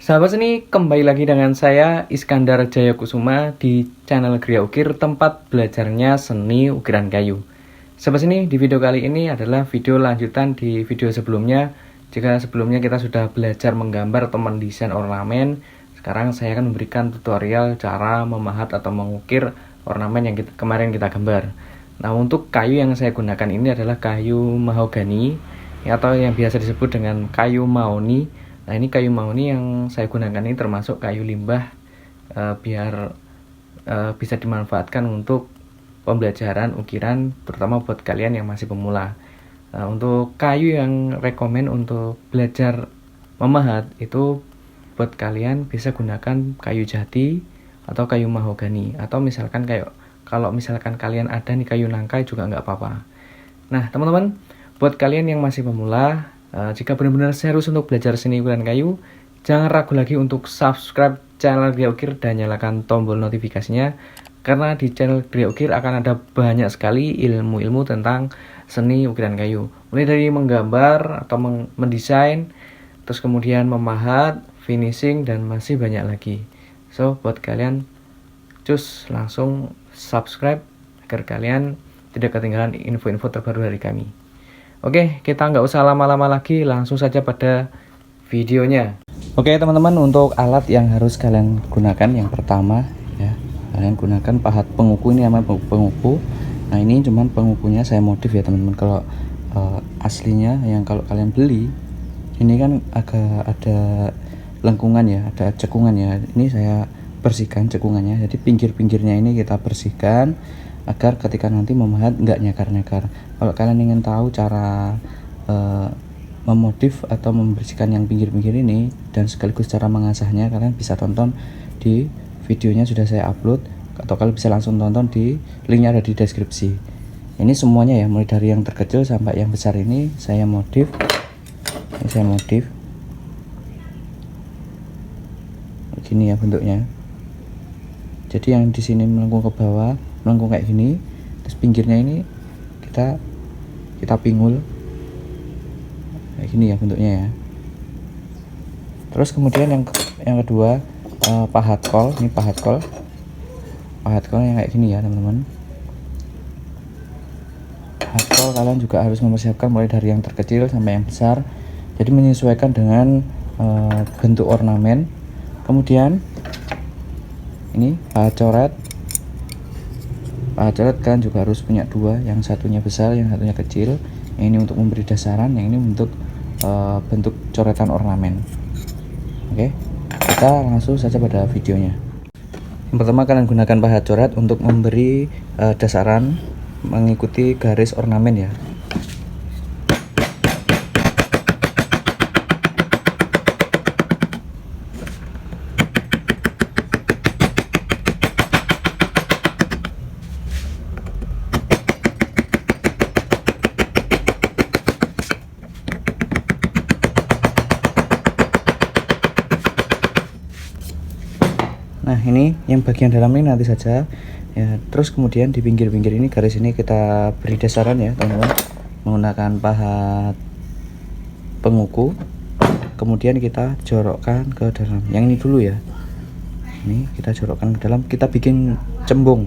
Sahabat seni, kembali lagi dengan saya Iskandar Jayakusuma di channel Gria Ukir, tempat belajarnya seni ukiran kayu. Sahabat seni, di video kali ini adalah video lanjutan di video sebelumnya. Jika sebelumnya kita sudah belajar menggambar atau mendesain ornamen, sekarang saya akan memberikan tutorial cara memahat atau mengukir ornamen yang kemarin kita gambar. Nah, untuk kayu yang saya gunakan ini adalah kayu mahogani atau yang biasa disebut dengan kayu mahoni. Nah, ini kayu mahoni yang saya gunakan ini termasuk kayu limbah biar bisa dimanfaatkan untuk pembelajaran ukiran, terutama buat kalian yang masih pemula. Nah, untuk kayu yang rekomen untuk belajar memahat itu buat kalian bisa gunakan kayu jati atau kayu mahogani, atau misalkan kalau misalkan kalian ada nih kayu nangka juga nggak apa-apa. Nah, teman-teman, buat kalian yang masih pemula, jika benar-benar serius untuk belajar seni ukiran kayu, jangan ragu lagi untuk subscribe channel Gria Ukir dan nyalakan tombol notifikasinya, karena di channel Gria Ukir akan ada banyak sekali ilmu-ilmu tentang seni ukiran kayu, mulai dari menggambar atau mendesain, terus kemudian memahat, finishing, dan masih banyak lagi. So, buat kalian, cus langsung subscribe agar kalian tidak ketinggalan info-info terbaru dari kami. Oke, kita nggak usah lama-lama lagi, langsung saja pada videonya. Oke teman-teman, untuk alat yang harus kalian gunakan yang pertama ya, kalian gunakan pahat penguku. Ini namanya penguku. Nah, ini cuman pengukunya saya modif ya teman-teman. Kalau aslinya yang kalau kalian beli ini kan agak ada lengkungan ya, ada cekungan ya. Ini saya bersihkan cekungannya, jadi pinggir-pinggirnya ini kita bersihkan agar ketika nanti memahat nggak nyakar-nyakar. Kalau kalian ingin tahu cara memodif atau membersihkan yang pinggir-pinggir ini dan sekaligus cara mengasahnya, kalian bisa tonton di videonya, sudah saya upload, atau kalian bisa langsung tonton di linknya ada di deskripsi. Ini semuanya ya, mulai dari yang terkecil sampai yang besar ini saya modif. Ini saya modif begini ya bentuknya. Jadi yang di sini melengkung ke bawah, melengkung kayak gini, terus pinggirnya ini kita pinggul kayak gini ya bentuknya ya. Terus kemudian yang kedua pahat kol. Ini pahat kol yang kayak gini ya teman-teman. Pahat kol kalian juga harus mempersiapkan mulai dari yang terkecil sampai yang besar, jadi menyesuaikan dengan bentuk ornamen. Kemudian ini pahat coret. Pahat coret kalian juga harus punya dua, yang satunya besar, yang satunya kecil. Yang ini untuk memberi dasaran, yang ini untuk bentuk coretan ornamen. Oke, kita langsung saja pada videonya. Yang pertama, kalian gunakan pahat coret untuk memberi dasaran mengikuti garis ornamen ya. Nah, ini yang bagian dalam ini nanti saja ya. Terus kemudian di pinggir-pinggir ini, garis ini kita beri dasaran ya teman-teman, menggunakan pahat penguku. Kemudian kita jorokkan ke dalam. Yang ini dulu ya. Ini kita jorokkan ke dalam, kita bikin cembung.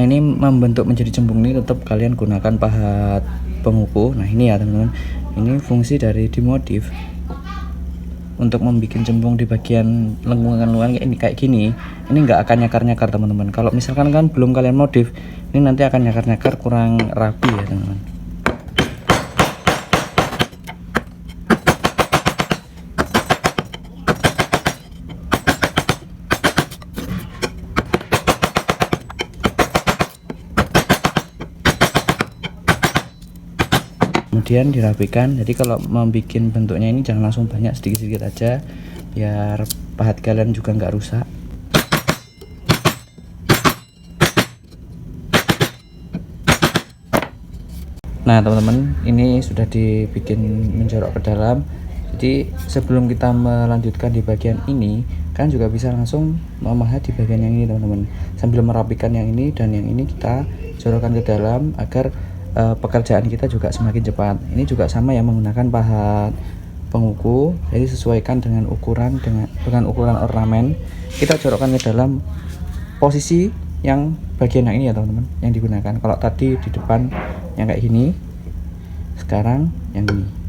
Ini membentuk menjadi cembung ini tetap kalian gunakan pahat penguku. Nah, ini ya teman-teman, ini fungsi dari dimodif untuk membuat cembung di bagian lengkungan ini kayak gini. Ini nggak akan nyakar-nyakar teman-teman. Kalau misalkan kan belum kalian modif, ini nanti akan nyakar-nyakar, kurang rapi ya teman-teman. Kemudian dirapikan. Jadi kalau membuat bentuknya ini jangan langsung banyak, sedikit-sedikit aja biar pahat kalian juga nggak rusak. Nah teman-teman, ini sudah dibikin menjorok ke dalam. Jadi sebelum kita melanjutkan di bagian ini, kan juga bisa langsung memahat di bagian yang ini teman-teman, sambil merapikan yang ini dan yang ini kita jorokkan ke dalam agar pekerjaan kita juga semakin cepat. Ini juga sama ya, menggunakan pahat penguku, jadi sesuaikan dengan ukuran ukuran ornamen, kita jorokkan ke dalam posisi yang bagian yang ini ya teman-teman, yang digunakan. Kalau tadi di depan yang kayak gini, sekarang yang ini.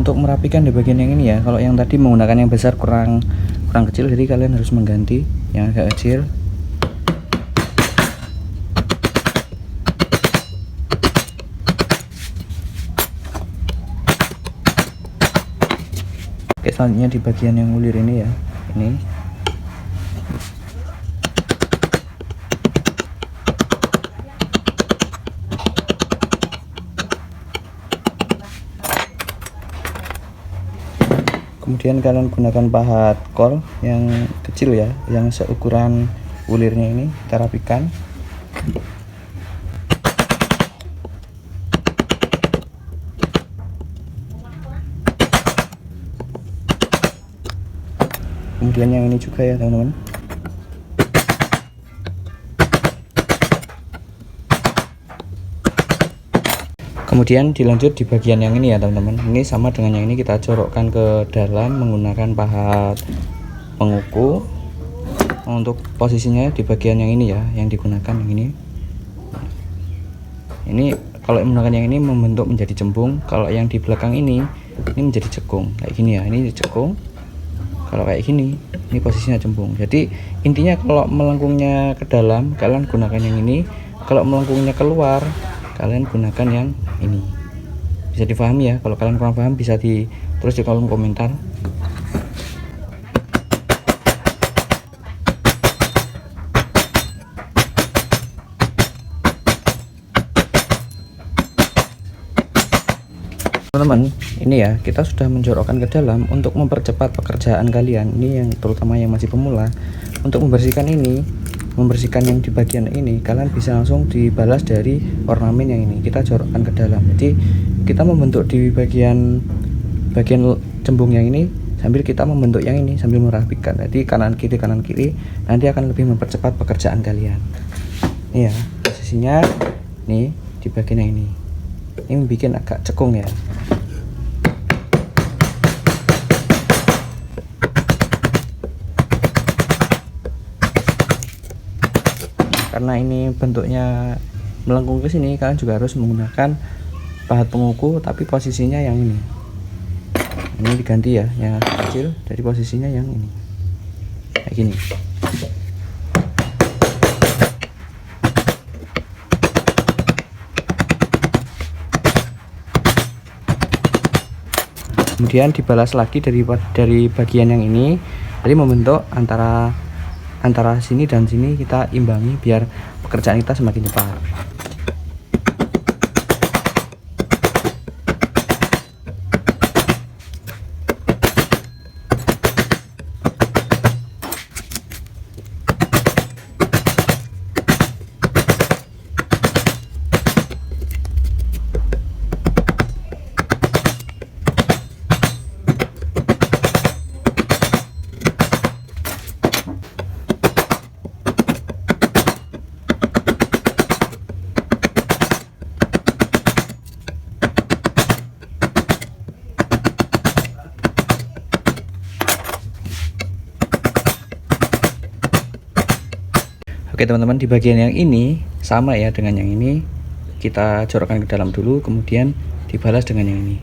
Untuk merapikan di bagian yang ini ya, kalau yang tadi menggunakan yang besar kurang kecil, jadi kalian harus mengganti yang agak kecil. Oke, selanjutnya di bagian yang ulir ini ya, ini kemudian kalian gunakan pahat kol yang kecil ya, yang seukuran ulirnya ini, kita rapikan. Kemudian yang ini juga ya teman-teman. Kemudian dilanjut di bagian yang ini ya teman-teman. Ini sama dengan yang ini, kita jorokkan ke dalam menggunakan pahat penguku. Untuk posisinya di bagian yang ini ya, yang digunakan yang ini. Ini kalau menggunakan yang ini membentuk menjadi cembung. Kalau yang di belakang ini menjadi cekung kayak gini ya. Ini cekung. Kalau kayak gini, ini posisinya cembung. Jadi intinya kalau melengkungnya ke dalam, kalian gunakan yang ini. Kalau melengkungnya keluar, kalian gunakan yang ini. Bisa difahami ya. Kalau kalian kurang paham bisa ditulis di kolom komentar. Teman-teman, ini ya, kita sudah menjorokkan ke dalam untuk mempercepat pekerjaan kalian. Ini yang terutama yang masih pemula, untuk membersihkan ini, membersihkan yang di bagian ini, kalian bisa langsung dibalas dari ornamen yang ini, kita jorokkan ke dalam. Jadi kita membentuk di bagian cembung yang ini sambil kita membentuk yang ini sambil merapikan. Jadi kanan kiri nanti akan lebih mempercepat pekerjaan kalian. Ini ya posisinya nih di bagian yang ini. Ini bikin agak cekung ya. Karena ini bentuknya melengkung ke sini, kalian juga harus menggunakan pahat penguku, tapi posisinya yang ini. Ini diganti ya, yang kecil, jadi posisinya yang ini. Kayak gini. Kemudian dibalas lagi dari bagian yang ini, jadi membentuk antara sini dan sini, kita imbangi biar pekerjaan kita semakin cepat. Oke teman-teman, di bagian yang ini sama ya dengan yang ini, kita jorokkan ke dalam dulu, kemudian dibalas dengan yang ini.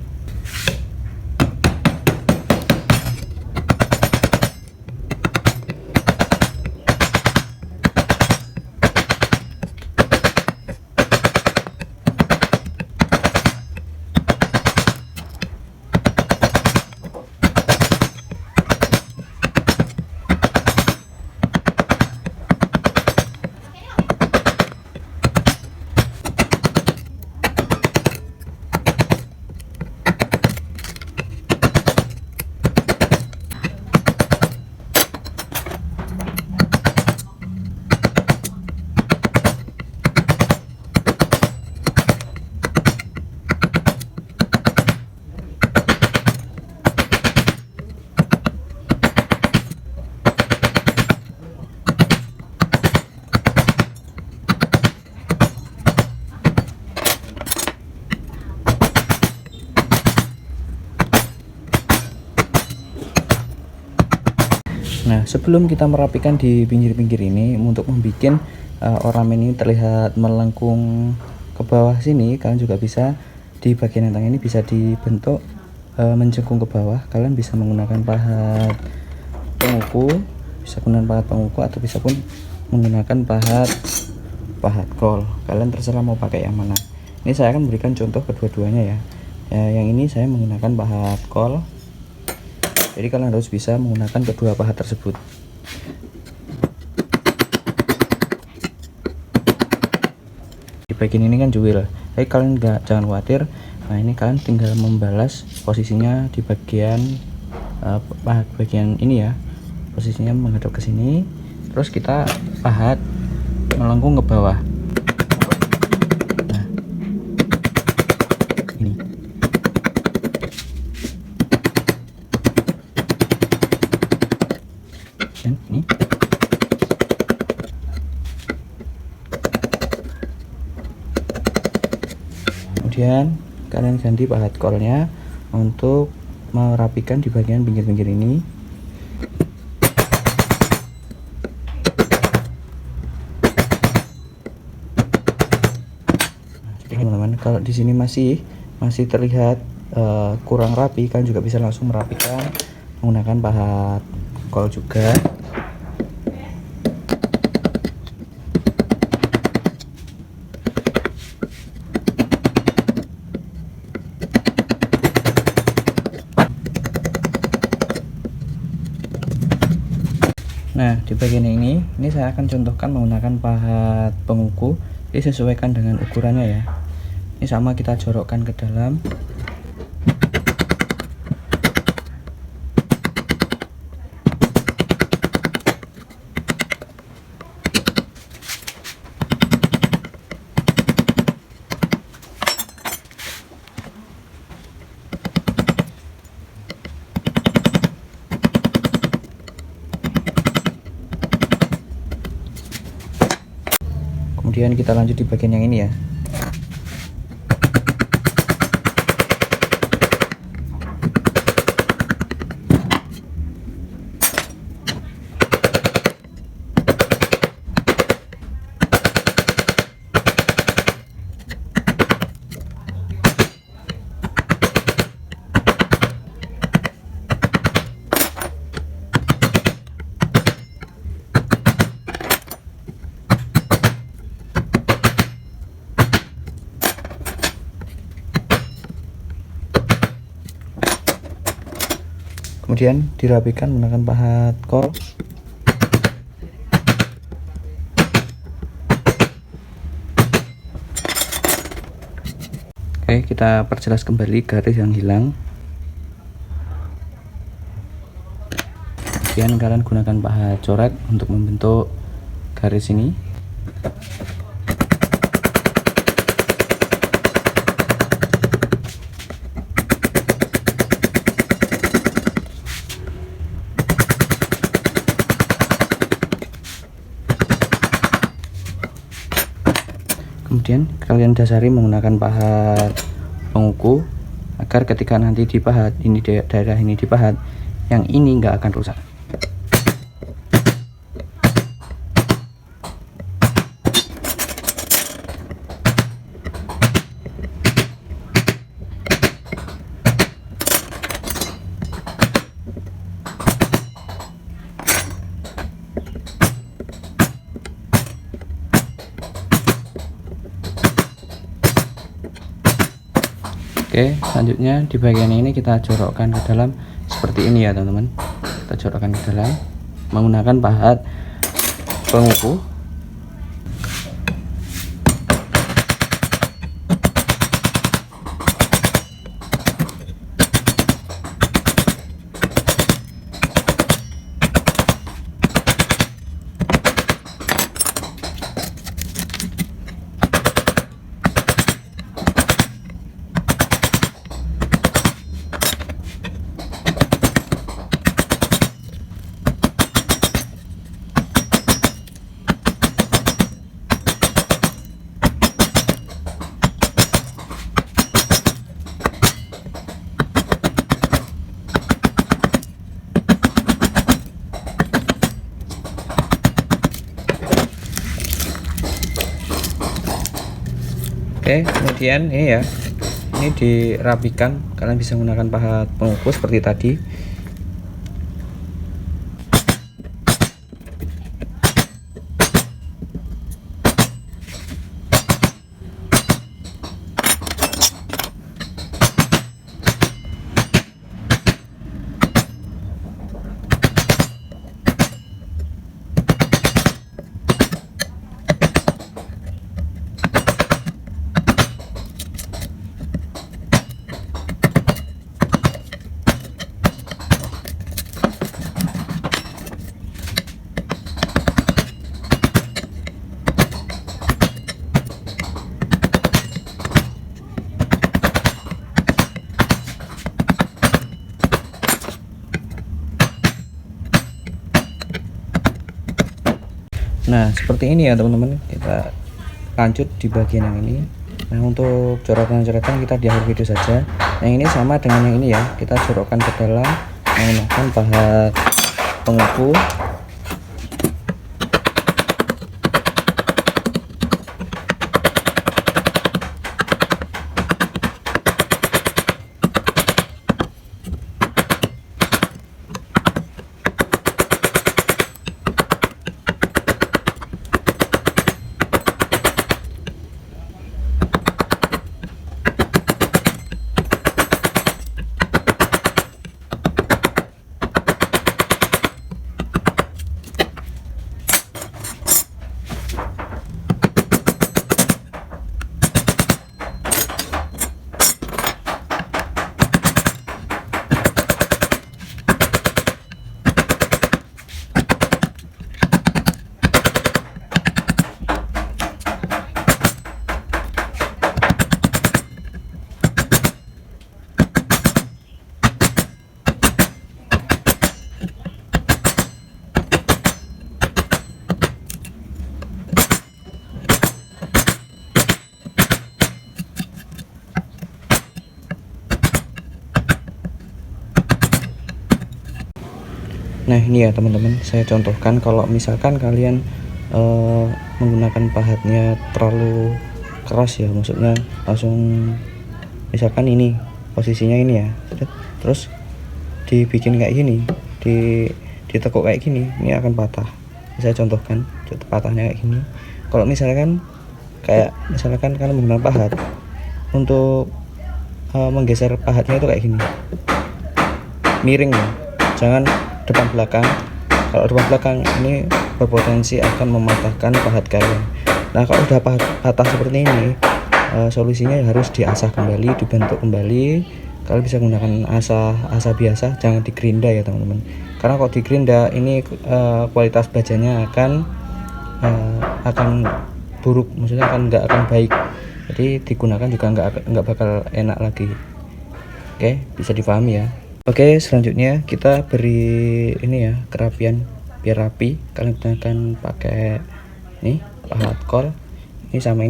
Nah, sebelum kita merapikan di pinggir-pinggir ini, untuk membuat ornamen ini terlihat melengkung ke bawah sini, kalian juga bisa di bagian yang tengah ini bisa dibentuk mencengkung ke bawah. Kalian bisa menggunakan pahat penguku, atau bisa pun menggunakan pahat kol. Kalian terserah mau pakai yang mana. Ini saya akan berikan contoh kedua-duanya ya. Yang ini saya menggunakan pahat kol. Jadi kalian harus bisa menggunakan kedua pahat tersebut. Di bagian ini kan cuil, tapi kalian jangan khawatir. Nah, ini kalian tinggal membalas posisinya di bagian pahat bagian ini ya. Posisinya menghadap ke sini, terus kita pahat melengkung ke bawah. Nah, ini. Dan ini. Kemudian kalian ganti pahat kolnya untuk merapikan di bagian pinggir-pinggir ini. Jadi teman-teman, kalau di sini masih terlihat kurang rapi, kalian juga bisa langsung merapikan menggunakan pahat kol juga. Nah, di bagian ini saya akan contohkan menggunakan pahat penguku. Disesuaikan dengan ukurannya ya. Ini sama, kita jorokkan ke dalam. Kemudian kita lanjut di bagian yang ini ya. Kemudian dirapikan menggunakan pahat kol. Oke, kita perjelas kembali garis yang hilang. Kemudian kalian gunakan pahat coret untuk membentuk garis ini. Kemudian kalian dasari menggunakan pahat penguku agar ketika nanti dipahat, ini daerah ini dipahat, yang ini nggak akan rusak. Oke, selanjutnya di bagian ini kita jorokkan ke dalam seperti ini ya teman-teman. Kita jorokkan ke dalam menggunakan pahat pengukuh. Oke, kemudian ini ya, ini dirapikan. Kalian bisa menggunakan pahat pengukur seperti tadi. Nah, seperti ini ya teman-teman. Kita lanjut di bagian yang ini. Nah, untuk coretan-coretan kita di akhir video saja. Yang ini sama dengan yang ini ya. Kita jorokkan ke dalam menggunakan pahat pengukur. Nah, ini ya teman-teman, saya contohkan kalau misalkan kalian menggunakan pahatnya terlalu keras ya, maksudnya langsung misalkan ini posisinya ini ya, terus dibikin kayak gini, ditekuk kayak gini, ini akan patah. Saya contohkan patahnya kayak gini. Kalau misalkan kalian menggunakan pahat untuk menggeser pahatnya itu kayak gini, miring ya, jangan depan belakang. Kalau depan belakang ini berpotensi akan mematahkan pahat kalian. Nah, kalau udah patah seperti ini, solusinya harus diasah kembali, dibentuk kembali. Kalian bisa menggunakan asah biasa, jangan digerinda ya teman-teman. Karena kalau digerinda ini kualitas bajanya akan buruk, maksudnya nggak akan baik. Jadi digunakan juga nggak bakal enak lagi. Oke, bisa dipahami ya. Oke, selanjutnya kita beri ini ya, kerapian biar rapi. Kalian gunakan pakai nih pahat kol. Ini sama.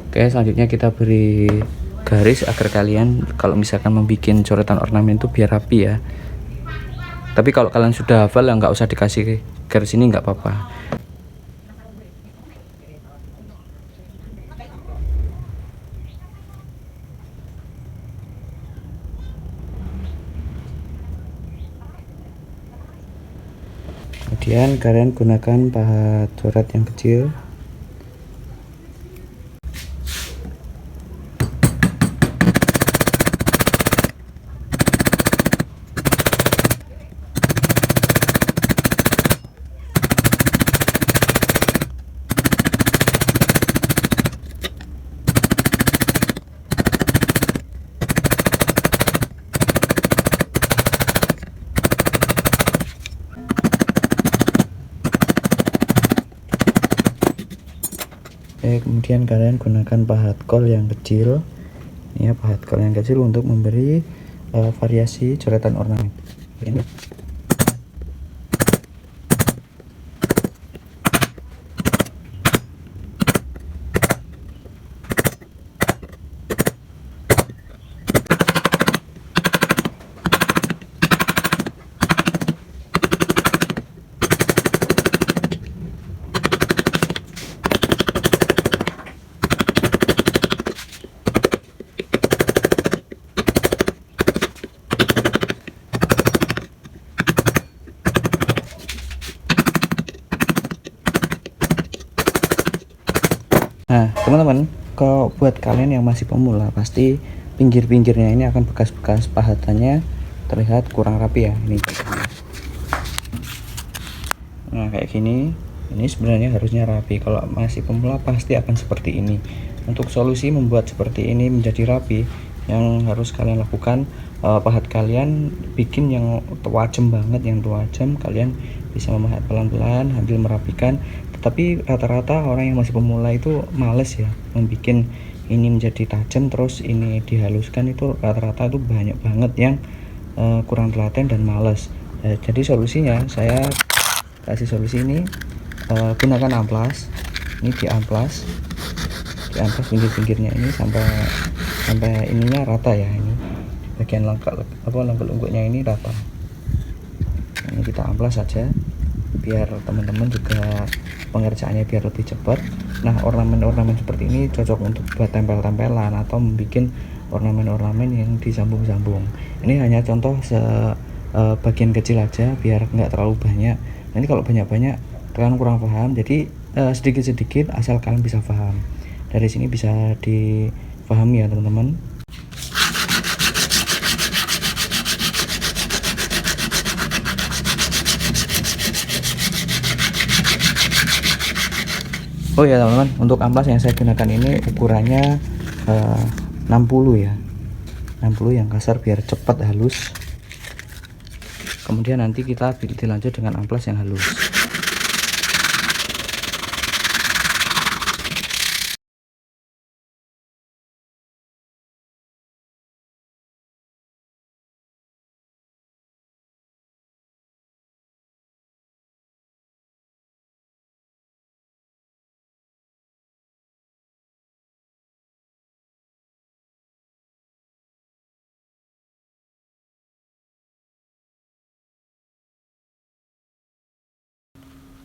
Oke, selanjutnya kita beri garis agar kalian kalau misalkan membuat coretan ornamen itu biar rapi ya. Tapi kalau kalian sudah hafal ya nggak usah dikasih garis ini, nggak apa-apa. Kemudian kalian gunakan pahat coret yang kecil. Kemudian kalian gunakan pahat kol yang kecil, ya, pahat kol yang kecil untuk memberi variasi coretan ornamen. Nah, teman-teman, kalau buat kalian yang masih pemula, pasti pinggir-pinggirnya ini akan bekas-bekas pahatannya terlihat kurang rapi ya. Ini. Nah, kayak gini. Ini sebenarnya harusnya rapi. Kalau masih pemula pasti akan seperti ini. Untuk solusi membuat seperti ini menjadi rapi, yang harus kalian lakukan, pahat kalian bikin yang tajam banget, yang tajam. Kalian bisa memahat pelan-pelan sambil merapikan. Tetapi rata-rata orang yang masih pemula itu males ya membuat ini menjadi tajam terus ini dihaluskan. Itu rata-rata itu banyak banget yang kurang telaten dan males. Jadi solusinya saya kasih solusi ini, gunakan amplas. Ini di amplas pinggir-pinggirnya ini sampai ininya rata ya. Ini bagian lengkut-lengkutnya ini rata. Ini kita amplas saja biar teman-teman juga pengerjaannya biar lebih cepat. Nah, ornamen-ornamen seperti ini cocok untuk buat tempel-tempelan atau membuat ornamen-ornamen yang disambung-sambung. Ini hanya contoh bagian kecil aja biar nggak terlalu banyak. Nanti kalau banyak-banyak kalian kurang paham, jadi sedikit-sedikit asal kalian bisa paham. Dari sini bisa dipahami ya teman-teman. Oh ya teman-teman, untuk amplas yang saya gunakan ini ukurannya 60 ya, 60 yang kasar biar cepat halus. Kemudian nanti kita dilanjut dengan amplas yang halus.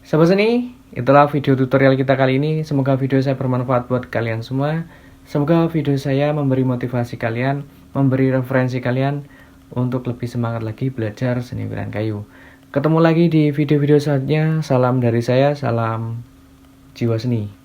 Sobat seni, itulah video tutorial kita kali ini. Semoga video saya bermanfaat buat kalian semua. Semoga video saya memberi motivasi kalian, memberi referensi kalian untuk lebih semangat lagi belajar seni ukiran kayu. Ketemu lagi di video-video selanjutnya. Salam dari saya, salam jiwa seni.